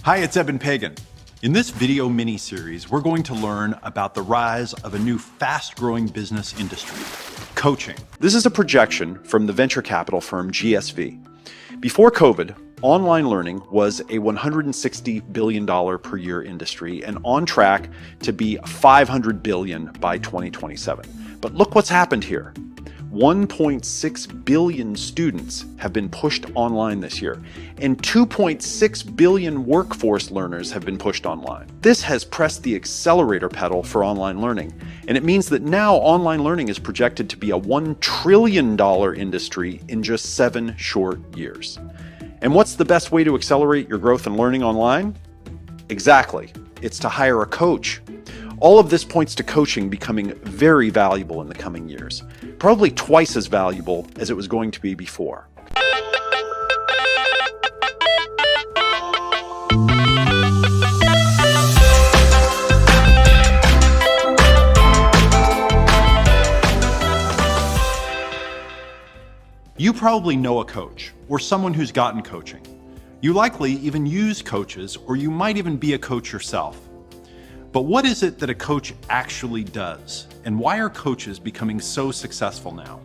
Hi, it's Eben Pagan. In this video mini-series, we're going to learn about the rise of a new fast-growing business industry, coaching. This is a projection from the venture capital firm GSV. Before COVID, online learning was a $160 billion per year industry and on track to be $500 billion by 2027. But look what's happened here. 1.6 billion students have been pushed online this year, and 2.6 billion workforce learners have been pushed online. This has pressed the accelerator pedal for online learning, and it means that now online learning is projected to be a $1 trillion industry in just 7 short years. And what's the best way to accelerate your growth in learning online? Exactly, it's to hire a coach. All of this points to coaching becoming very valuable in the coming years, probably twice as valuable as it was going to be before. You probably know a coach or someone who's gotten coaching. You likely even use coaches, or you might even be a coach yourself. But what is it that a coach actually does? And why are coaches becoming so successful now?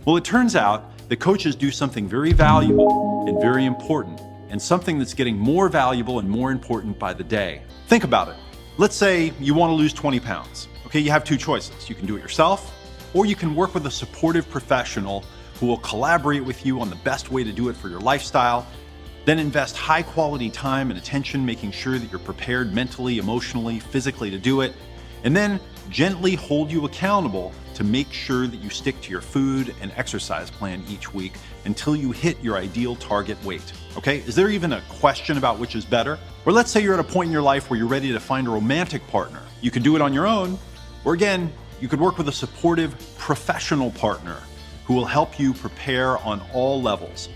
Well, it turns out that coaches do something very valuable and very important, and something that's getting more valuable and more important by the day. Think about it. Let's say you want to lose 20 pounds. Okay, you have 2 choices. You can do it yourself, or you can work with a supportive professional who will collaborate with you on the best way to do it for your lifestyle. Then invest high quality time and attention making sure that you're prepared mentally, emotionally, physically to do it, and then gently hold you accountable to make sure that you stick to your food and exercise plan each week until you hit your ideal target weight. Okay, is there even a question about which is better? Or let's say you're at a point in your life where you're ready to find a romantic partner. You could do it on your own, or again, you could work with a supportive professional partner who will help you prepare on all levels.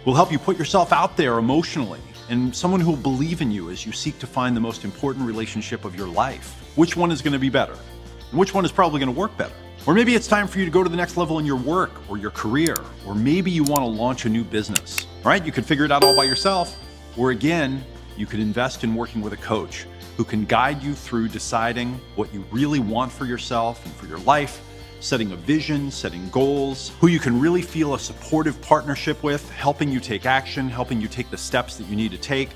Will help you put yourself out there emotionally, and someone who will believe in you as you seek to find the most important relationship of your life. Which one is going to be better? And which one is probably going to work better? Or maybe it's time for you to go to the next level in your work or your career, or maybe you want to launch a new business. All right, you could figure it out all by yourself, or again, you could invest in working with a coach who can guide you through deciding what you really want for yourself and for your life, setting a vision, setting goals, who you can really feel a supportive partnership with, helping you take action, helping you take the steps that you need to take,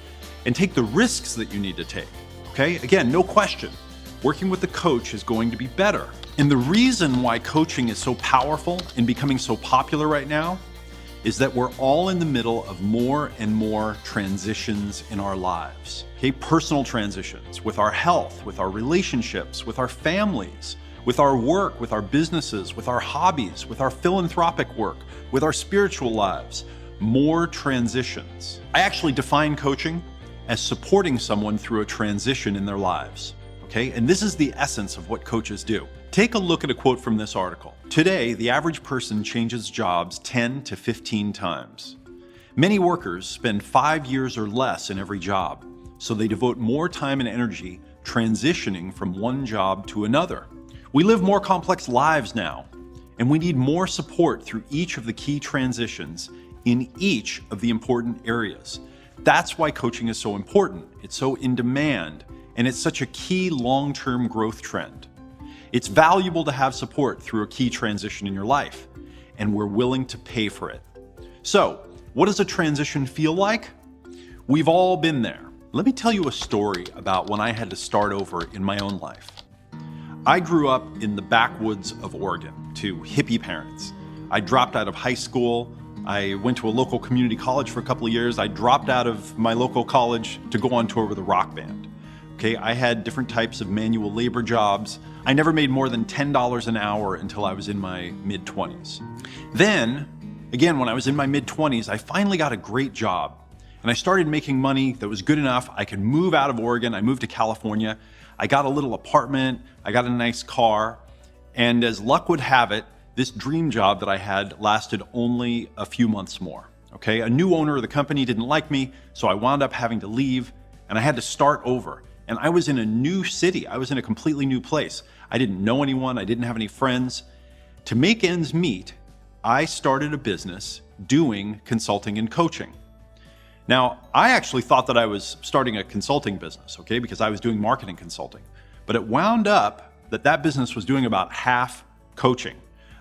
and take the risks that you need to take. Okay, again, no question, working with the coach is going to be better. And the reason why coaching is so powerful and becoming so popular right now is that we're all in the middle of more and more transitions in our lives. Okay, personal transitions with our health, with our relationships, with our families, with our work, with our businesses, with our hobbies, with our philanthropic work, with our spiritual lives, more transitions. I actually define coaching as supporting someone through a transition in their lives, okay? And this is the essence of what coaches do. Take a look at a quote from this article. Today, the average person changes jobs 10 to 15 times. Many workers spend 5 years or less in every job, so they devote more time and energy transitioning from one job to another. We live more complex lives now, and we need more support through each of the key transitions in each of the important areas. That's why coaching is so important. It's so in demand, and it's such a key long-term growth trend. It's valuable to have support through a key transition in your life, and we're willing to pay for it. So, what does a transition feel like? We've all been there. Let me tell you a story about when I had to start over in my own life. I grew up in the backwoods of Oregon to hippie parents. I dropped out of high school. I went to a local community college for a couple of years. I dropped out of my local college to go on tour with a rock band. Okay, I had different types of manual labor jobs. I never made more than $10 an hour until I was in my mid-20s. Then, again, when I was in my mid-20s, I finally got a great job. And I started making money that was good enough. I could move out of Oregon. I moved to California. I got a little apartment, I got a nice car, and as luck would have it, this dream job that I had lasted only a few months more. Okay, a new owner of the company didn't like me, so I wound up having to leave, and I had to start over. And I was in a new city, I was in a completely new place. I didn't know anyone, I didn't have any friends. To make ends meet, I started a business doing consulting and coaching. Now, I actually thought that I was starting a consulting business, okay, because I was doing marketing consulting. But it wound up that business was doing about half coaching.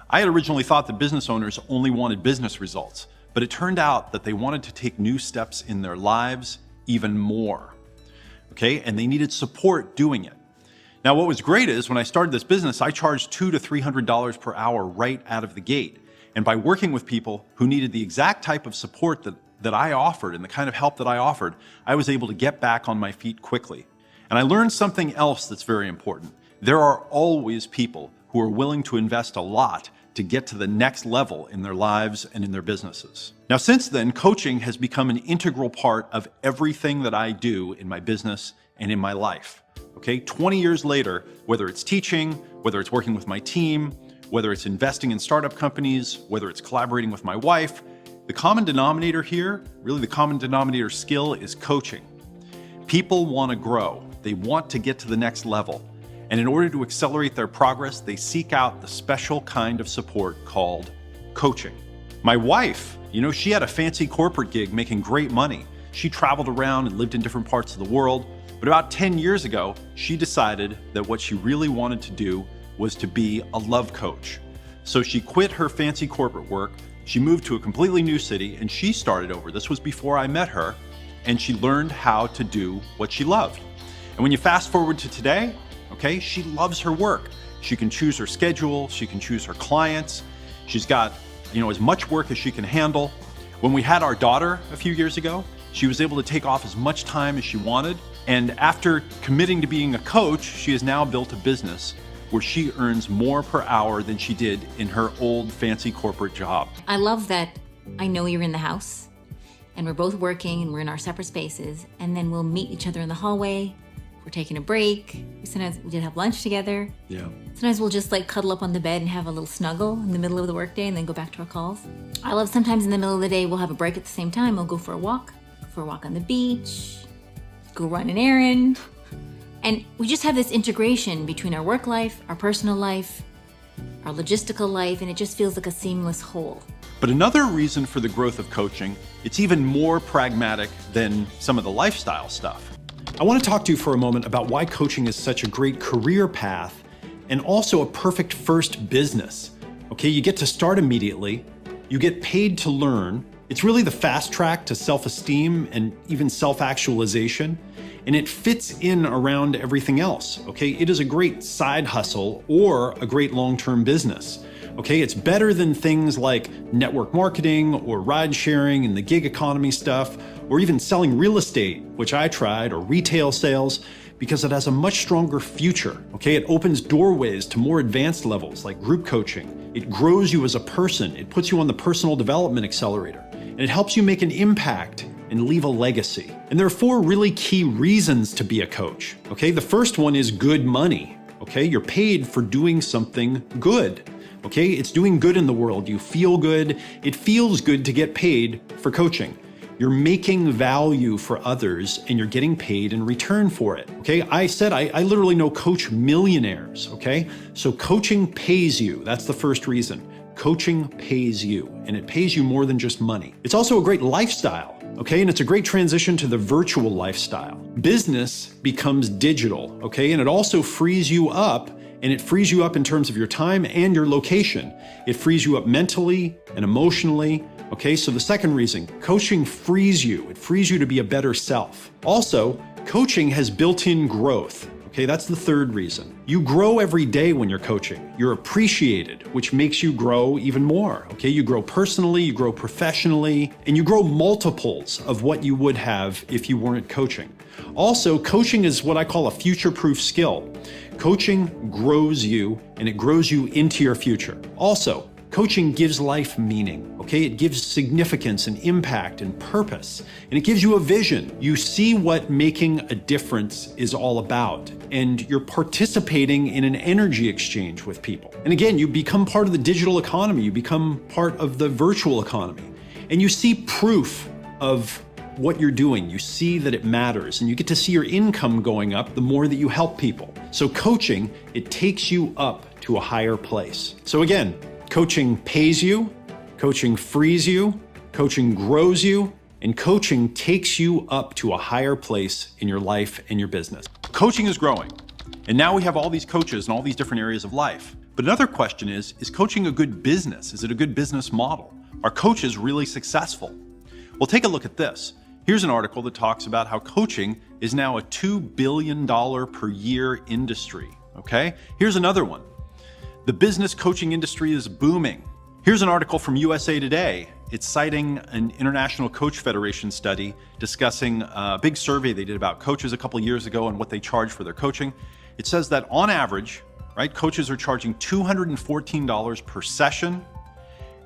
I had originally thought that business owners only wanted business results, but it turned out that they wanted to take new steps in their lives even more, okay, and they needed support doing it. Now, what was great is when I started this business, I charged $200 to $300 per hour right out of the gate. And by working with people who needed the exact type of support that I offered and the kind of help that I offered, I was able to get back on my feet quickly. And I learned something else that's very important. There are always people who are willing to invest a lot to get to the next level in their lives and in their businesses. Now, since then, coaching has become an integral part of everything that I do in my business and in my life. Okay, 20 years later, whether it's teaching, whether it's working with my team, whether it's investing in startup companies, whether it's collaborating with my wife, the common denominator here, really the common denominator skill, is coaching. People want to grow. They want to get to the next level. And in order to accelerate their progress, they seek out the special kind of support called coaching. My wife, she had a fancy corporate gig making great money. She traveled around and lived in different parts of the world. But about 10 years ago, she decided that what she really wanted to do was to be a love coach. So she quit her fancy corporate work, she moved to a completely new city, and she started over. This was before I met her, and she learned how to do what she loved. And when you fast forward to today, okay, she loves her work. She can choose her schedule, she can choose her clients. She's got, as much work as she can handle. When we had our daughter a few years ago, she was able to take off as much time as she wanted. And after committing to being a coach, she has now built a business where she earns more per hour than she did in her old fancy corporate job. I love that I know you're in the house and we're both working and we're in our separate spaces, and then we'll meet each other in the hallway. We're taking a break. Sometimes we did have lunch together. Yeah. Sometimes we'll just cuddle up on the bed and have a little snuggle in the middle of the workday and then go back to our calls. I love sometimes in the middle of the day, we'll have a break at the same time. We'll go for a walk on the beach, go run an errand. And we just have this integration between our work life, our personal life, our logistical life, and it just feels like a seamless whole. But another reason for the growth of coaching, it's even more pragmatic than some of the lifestyle stuff. I want to talk to you for a moment about why coaching is such a great career path and also a perfect first business. Okay, you get to start immediately, you get paid to learn. It's really the fast track to self-esteem and even self-actualization, and it fits in around everything else, okay? It is a great side hustle or a great long-term business, okay? It's better than things like network marketing or ride sharing and the gig economy stuff, or even selling real estate, which I tried, or retail sales, because it has a much stronger future, okay? It opens doorways to more advanced levels like group coaching. It grows you as a person. It puts you on the personal development accelerator. And it helps you make an impact and leave a legacy. And there are 4 really key reasons to be a coach, okay? The first one is good money, okay? You're paid for doing something good, okay? It's doing good in the world. You feel good. It feels good to get paid for coaching. You're making value for others and you're getting paid in return for it, okay? I said I literally know coach millionaires, okay? So coaching pays you. That's the first reason. Coaching pays you, and it pays you more than just money. It's also a great lifestyle, okay? And it's a great transition to the virtual lifestyle. Business becomes digital, okay? And it also frees you up, and it frees you up in terms of your time and your location. It frees you up mentally and emotionally, okay? So the second reason, coaching frees you. It frees you to be a better self. Also, coaching has built-in growth. Okay, that's the third reason. You grow every day when you're coaching. You're appreciated, which makes you grow even more. Okay, you grow personally, you grow professionally, and you grow multiples of what you would have if you weren't coaching. Also, coaching is what I call a future-proof skill. Coaching grows you, and it grows you into your future. Also, coaching gives life meaning, okay? It gives significance and impact and purpose, and it gives you a vision. You see what making a difference is all about, and you're participating in an energy exchange with people. And again, you become part of the digital economy, you become part of the virtual economy, and you see proof of what you're doing. You see that it matters, and you get to see your income going up the more that you help people. So coaching, it takes you up to a higher place. So again, coaching pays you, coaching frees you, coaching grows you, And coaching takes you up to a higher place in your life and your business. Coaching is growing. And now we have all these coaches in all these different areas of life. But another question is coaching a good business? Is it a good business model? Are coaches really successful? Well, take a look at this. Here's an article that talks about how coaching is now a $2 billion per year industry, okay? Here's another one. The business coaching industry is booming. Here's an article from USA Today. It's citing an International Coach Federation study discussing a big survey they did about coaches a couple of years ago and what they charge for their coaching. It says that on average, right, coaches are charging $214 per session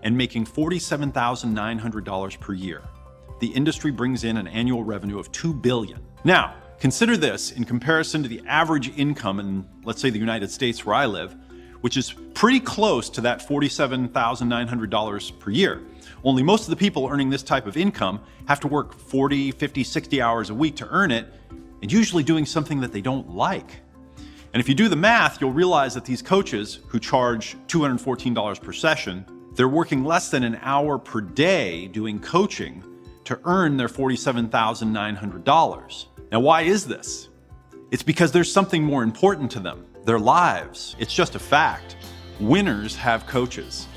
and making $47,900 per year. The industry brings in an annual revenue of $2 billion. Now, consider this in comparison to the average income in, let's say, the United States where I live, which is pretty close to that $47,900 per year. Only most of the people earning this type of income have to work 40, 50, 60 hours a week to earn it, and usually doing something that they don't like. And if you do the math, you'll realize that these coaches who charge $214 per session, they're working less than an hour per day doing coaching to earn their $47,900. Now, why is this? It's because there's something more important to them, their lives. It's just a fact. Winners have coaches.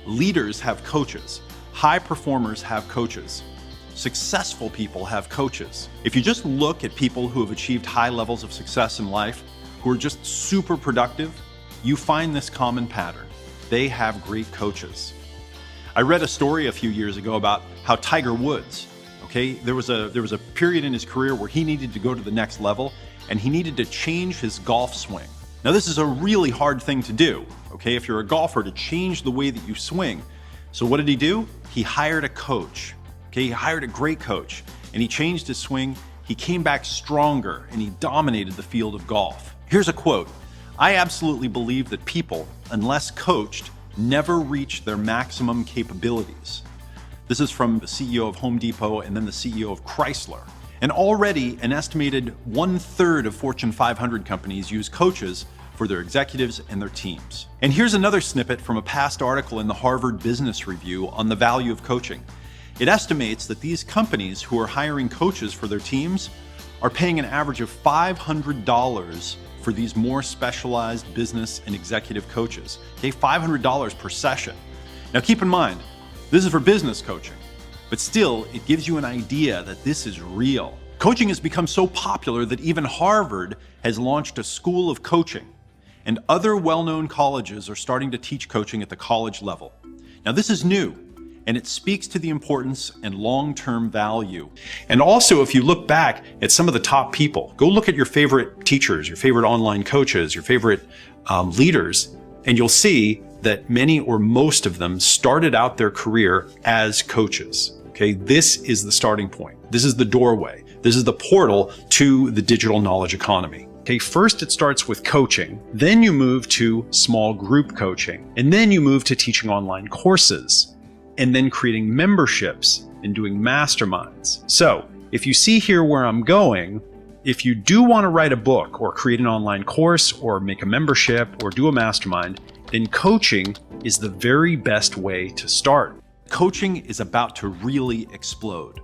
Leaders have coaches. High performers have coaches. Successful people have coaches. If you just look at people who have achieved high levels of success in life, who are just super productive, you find this common pattern. They have great coaches. I read a story a few years ago about how Tiger Woods, okay, there was a period in his career where he needed to go to the next level and he needed to change his golf swing. Now, this is a really hard thing to do, okay, if you're a golfer, to change the way that you swing. So what did he do? He hired a coach, okay, he hired a great coach, and he changed his swing. He came back stronger, and he dominated the field of golf. Here's a quote. "I absolutely believe that people, unless coached, never reach their maximum capabilities." This is from the CEO of Home Depot and then the CEO of Chrysler. And already an estimated 1/3 of Fortune 500 companies use coaches for their executives and their teams. And here's another snippet from a past article in the Harvard Business Review on the value of coaching. It estimates that these companies who are hiring coaches for their teams are paying an average of $500 for these more specialized business and executive coaches. Okay, $500 per session. Now keep in mind, this is for business coaching, but still it gives you an idea that this is real. Coaching has become so popular that even Harvard has launched a school of coaching, and other well-known colleges are starting to teach coaching at the college level. Now this is new, and it speaks to the importance and long-term value. And also, if you look back at some of the top people, go look at your favorite teachers, your favorite online coaches, your favorite leaders, and you'll see that many or most of them started out their career as coaches. Okay, this is the starting point. This is the doorway. This is the portal to the digital knowledge economy. Okay, first it starts with coaching, then you move to small group coaching, and then you move to teaching online courses, and then creating memberships and doing masterminds. So if you see here where I'm going, if you do want to write a book or create an online course or make a membership or do a mastermind, then coaching is the very best way to start. Coaching is about to really explode.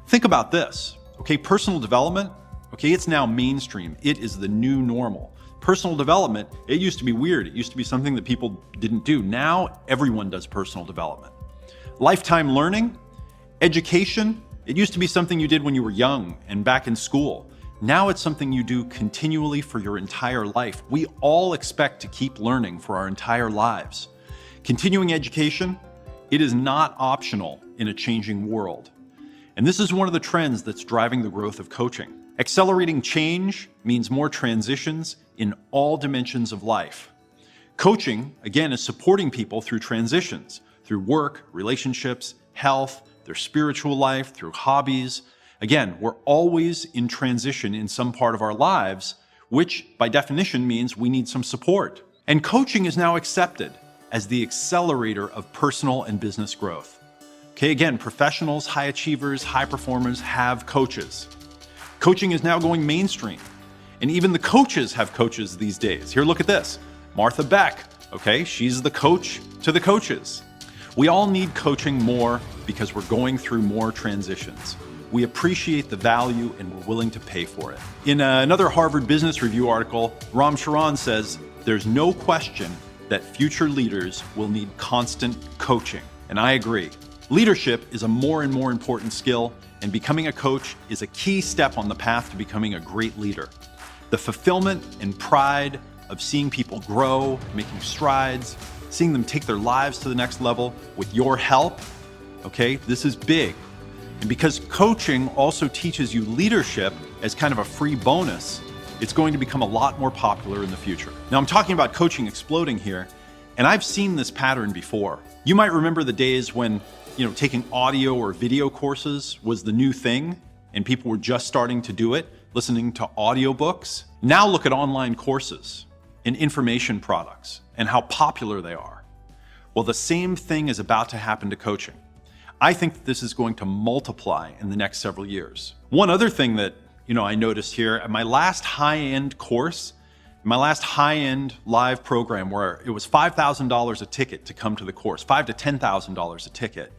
Think about this, okay? Personal development, okay, it's now mainstream. It is the new normal. Personal development, it used to be weird. It used to be something that people didn't do. Now everyone does personal development. Lifetime learning, education, it used to be something you did when you were young and back in school. Now it's something you do continually for your entire life. We all expect to keep learning for our entire lives. Continuing education, it is not optional in a changing world. And this is one of the trends that's driving the growth of coaching. Accelerating change means more transitions in all dimensions of life. Coaching, again, is supporting people through transitions, through work, relationships, health, their spiritual life, through hobbies. Again, we're always in transition in some part of our lives, which by definition means we need some support. And coaching is now accepted as the accelerator of personal and business growth. Okay, again, professionals, high achievers, high performers have coaches. Coaching is now going mainstream. And even the coaches have coaches these days. Here, look at this. Martha Beck, okay, she's the coach to the coaches. We all need coaching more because we're going through more transitions. We appreciate the value and we're willing to pay for it. In another Harvard Business Review article, Ram Charan says, there's no question that future leaders will need constant coaching. And I agree. Leadership is a more and more important skill, and becoming a coach is a key step on the path to becoming a great leader. The fulfillment and pride of seeing people grow, making strides, seeing them take their lives to the next level with your help, okay, this is big. And because coaching also teaches you leadership as kind of a free bonus, it's going to become a lot more popular in the future. Now, I'm talking about coaching exploding here, and I've seen this pattern before. You might remember the days when, taking audio or video courses was the new thing, and people were just starting to do it, listening to audiobooks. Now look at online courses and information products and how popular they are. Well, the same thing is about to happen to coaching. I think that this is going to multiply in the next several years. One other thing that I noticed here at my last high-end course, my last high-end live program where it was $5,000 a ticket to come to the course, $5,000 to $10,000 a ticket.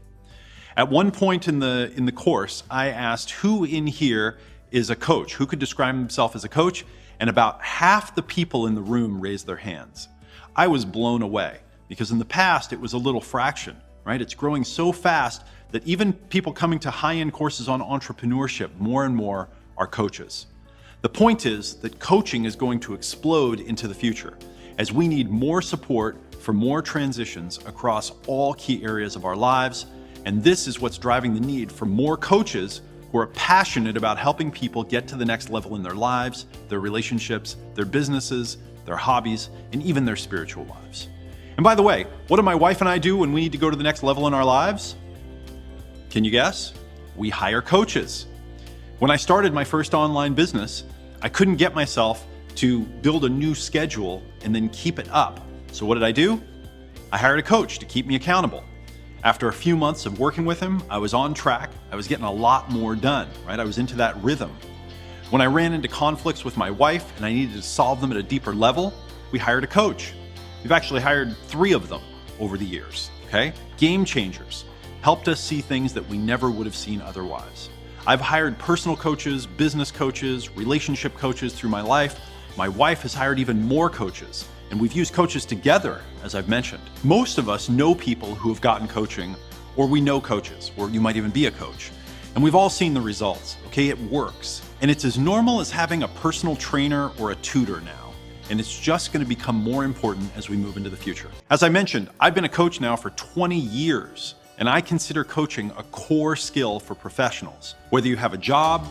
At one point in the course, I asked who in here is a coach, who could describe himself as a coach, and about half the people in the room raised their hands. I was blown away because in the past it was a little fraction, right? It's growing so fast that even people coming to high-end courses on entrepreneurship more and more are coaches. The point is that coaching is going to explode into the future as we need more support for more transitions across all key areas of our lives. And this is what's driving the need for more coaches who are passionate about helping people get to the next level in their lives, their relationships, their businesses, their hobbies, and even their spiritual lives. And by the way, what do my wife and I do when we need to go to the next level in our lives? Can you guess? We hire coaches. When I started my first online business, I couldn't get myself to build a new schedule and then keep it up. So what did I do? I hired a coach to keep me accountable. After a few months of working with him, I was on track. I was getting a lot more done, right? I was into that rhythm. When I ran into conflicts with my wife and I needed to solve them at a deeper level, we hired a coach. We've actually hired 3 of them over the years, okay? Game changers, helped us see things that we never would have seen otherwise. I've hired personal coaches, business coaches, relationship coaches through my life. My wife has hired even more coaches, and we've used coaches together, as I've mentioned. Most of us know people who have gotten coaching, or we know coaches, or you might even be a coach. And we've all seen the results, okay? It works. And it's as normal as having a personal trainer or a tutor now. And it's just going to become more important as we move into the future. As I mentioned, I've been a coach now for 20 years, and I consider coaching a core skill for professionals. Whether you have a job,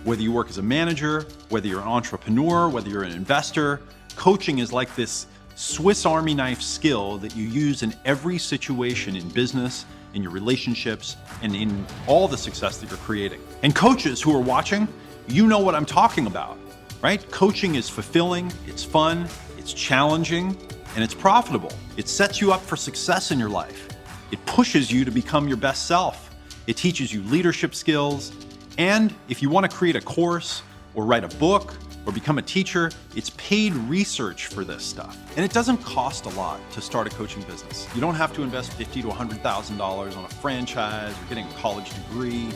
whether you work as a manager, whether you're an entrepreneur, whether you're an investor, coaching is like this Swiss Army knife skill that you use in every situation in business, in your relationships, and in all the success that you're creating. And coaches who are watching, you know what I'm talking about, right? Coaching is fulfilling, it's fun, it's challenging, and it's profitable. It sets you up for success in your life. It pushes you to become your best self. It teaches you leadership skills. And if you want to create a course or write a book or become a teacher, it's paid research for this stuff. And it doesn't cost a lot to start a coaching business. You don't have to invest $50,000 to $100,000 on a franchise or getting a college degree.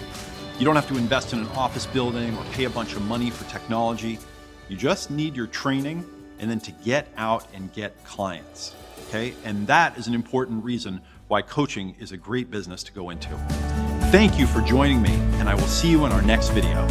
You don't have to invest in an office building or pay a bunch of money for technology. You just need your training and then to get out and get clients, okay? And that is an important reason why coaching is a great business to go into. Thank you for joining me, and I will see you in our next video.